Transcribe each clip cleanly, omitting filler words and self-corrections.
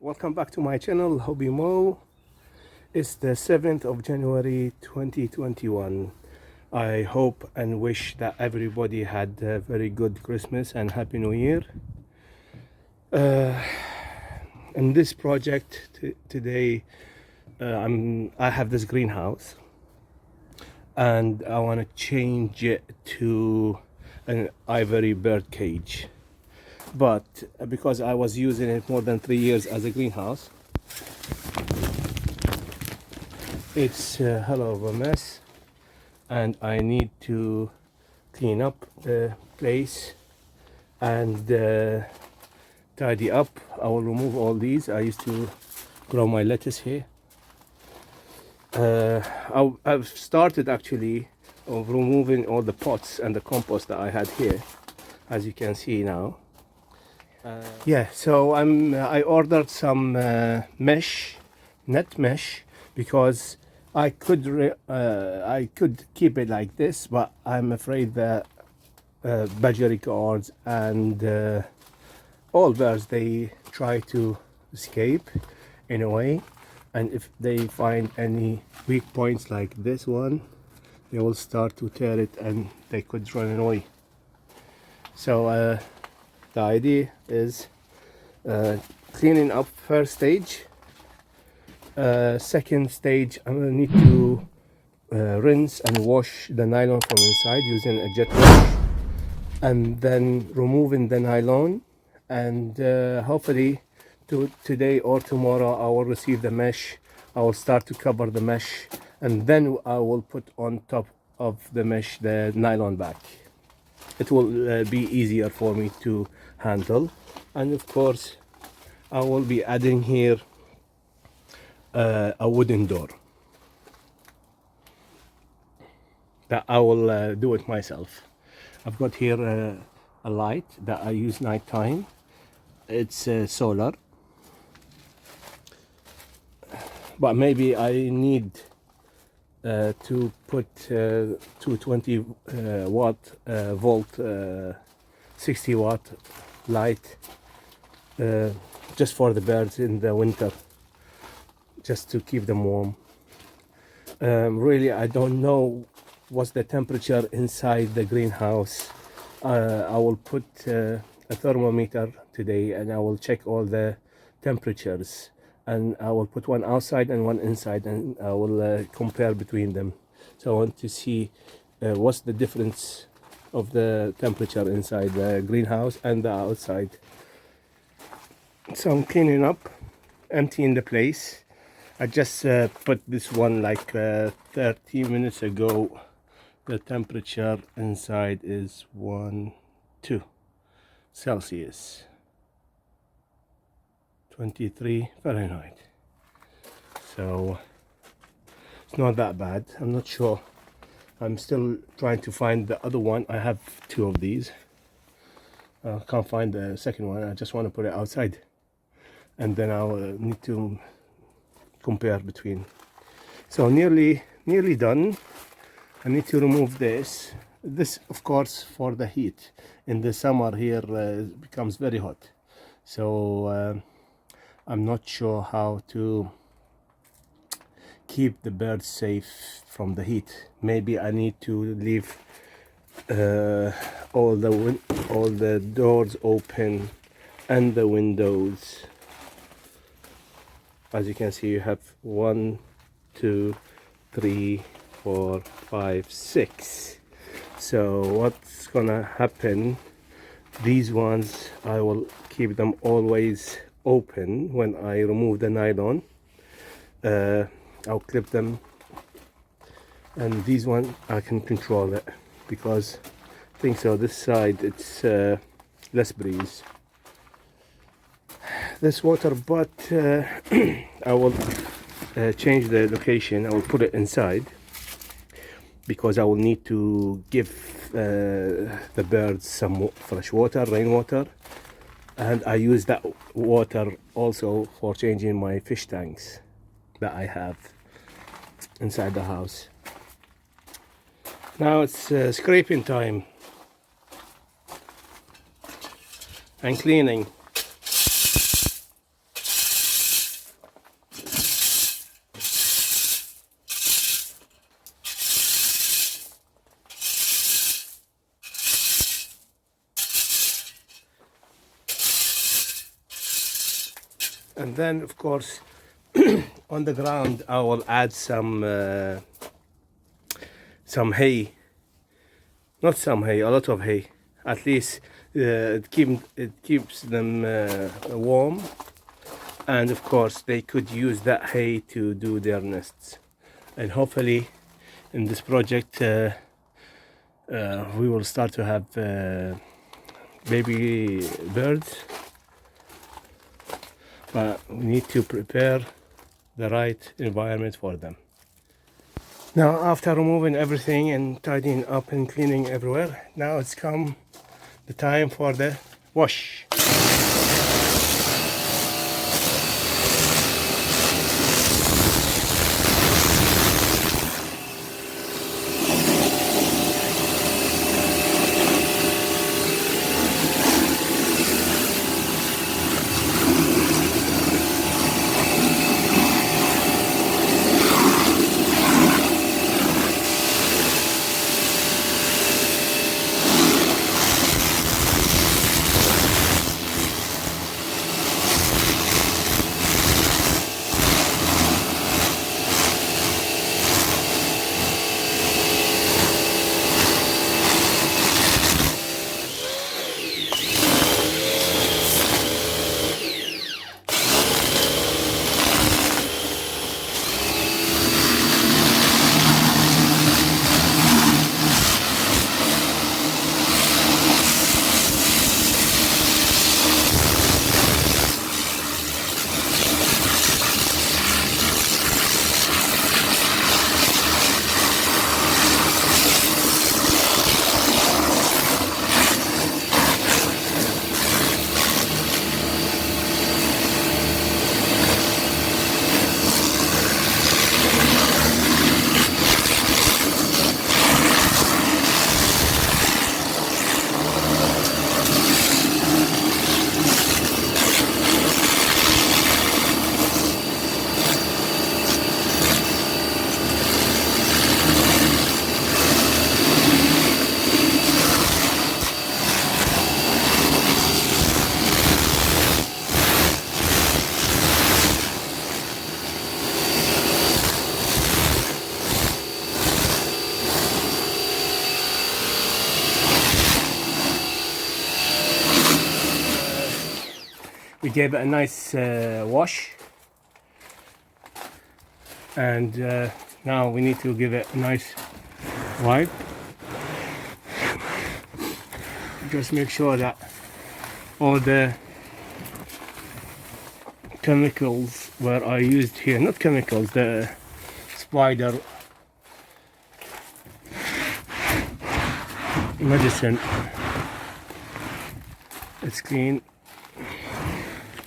Welcome back to my channel, Hobby Mo. It's the 7th of January 2021. I hope and wish that everybody had a very good Christmas and Happy New Year. In this project today, I have this greenhouse and I want to change it to an ivory bird cage. But because I was using it more than 3 years as a greenhouse, it's a hell of a mess and I need to clean up the place and tidy up. I will remove all these. I used to grow my lettuce here. I've started actually of removing all the pots and the compost that I had here, as you can see now. Yeah, so I ordered some net mesh, because I could keep it like this, but I'm afraid that budgie cords and all birds, they try to escape in a way, and if they find any weak points like this one, they will start to tear it and they could run away. So the idea is cleaning up first stage. Second stage, I'm going to need to rinse and wash the nylon from inside using a jet wash, and then removing the nylon, and hopefully today or tomorrow I will receive the mesh. I will start to cover the mesh, and then I will put on top of the mesh the nylon back. It will be easier for me to handle, and of course I will be adding here a wooden door that I will do it myself. I've got here a light that I use night time. It's solar, but maybe I need to put 220 watt volt 60 watt light just for the birds in the winter, just to keep them warm. Really, I don't know what's the temperature inside the greenhouse. I will put a thermometer today and I will check all the temperatures, and I will put one outside and one inside, and I will compare between them. So I want to see what's the difference of the temperature inside the greenhouse and the outside. So I'm cleaning up, emptying the place. I just put this one like 30 minutes ago. The temperature inside is 2 Celsius, 23 Fahrenheit. So it's not that bad. I'm not sure. I'm still trying to find the other one. I have 2 of these. I can't find the second one. I just want to put it outside, and then I'll need to compare between. So nearly done. I need to remove this. This, of course, for the heat. In the summer here becomes very hot. So I'm not sure how to keep the birds safe from the heat. Maybe I need to leave all the doors open and the windows. As you can see, you have 1, 2, 3, 4, 5, 6. So what's gonna happen, these ones I will keep them always open. When I remove the nylon, I'll clip them, and these ones I can control it, because I think so this side it's less breeze. This water, but I will change the location. I will put it inside, because I will need to give the birds some fresh water, rainwater, and I use that water also for changing my fish tanks that I have inside the house. Now it's scraping time and cleaning. And then of course on the ground I will add some hay, not some hay, a lot of hay. At least it keeps them warm, and of course they could use that hay to do their nests. And hopefully in this project we will start to have baby birds, but we need to prepare the right environment for them. Now, after removing everything and tidying up and cleaning everywhere, now it's come the time for the wash. We gave it a nice wash, and now we need to give it a nice wipe. Just make sure that all the chemicals where I used here, not chemicals, the spider medicine, it's clean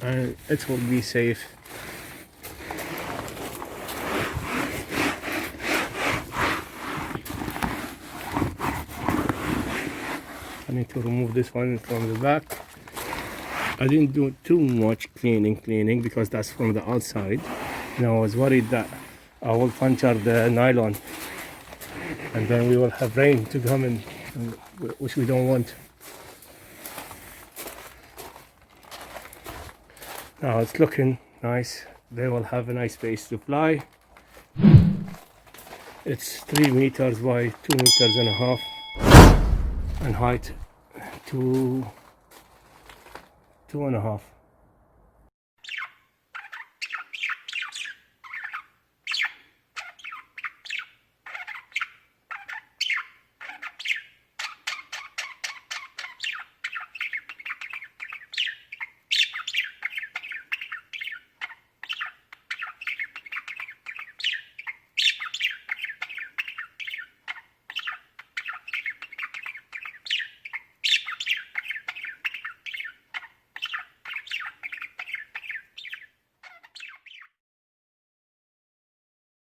and it will be safe. I need to remove this one from the back. I didn't do too much cleaning because that's from the outside, and I was worried that I will puncture the nylon and then we will have rain to come in, which we don't want. Now it's looking nice. They will have a nice space to fly. It's 3 meters by 2 meters and a half, and height 2.5.